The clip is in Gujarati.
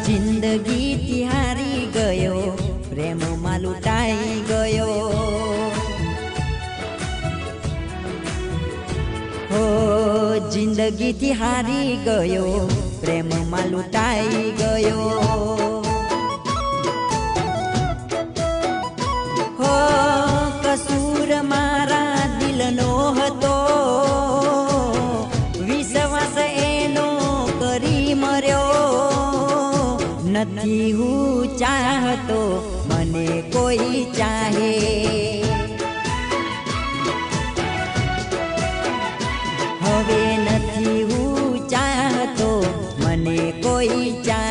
જિંદગીથી હારી ગયો, પ્રેમમાં લૂંટાઈ ગયો. હો જિંદગીથી હારી ગયો, પ્રેમમાં લૂંટાઈ ગયો. હો કસૂર મારા દિલનો હતો, વિશ્વાસ એનો કરી મર્યો. નથી હું ચાહતો, મને કોઈ ચાહે. હવે નથી હું ચાહતો, મને કોઈ ચાહે.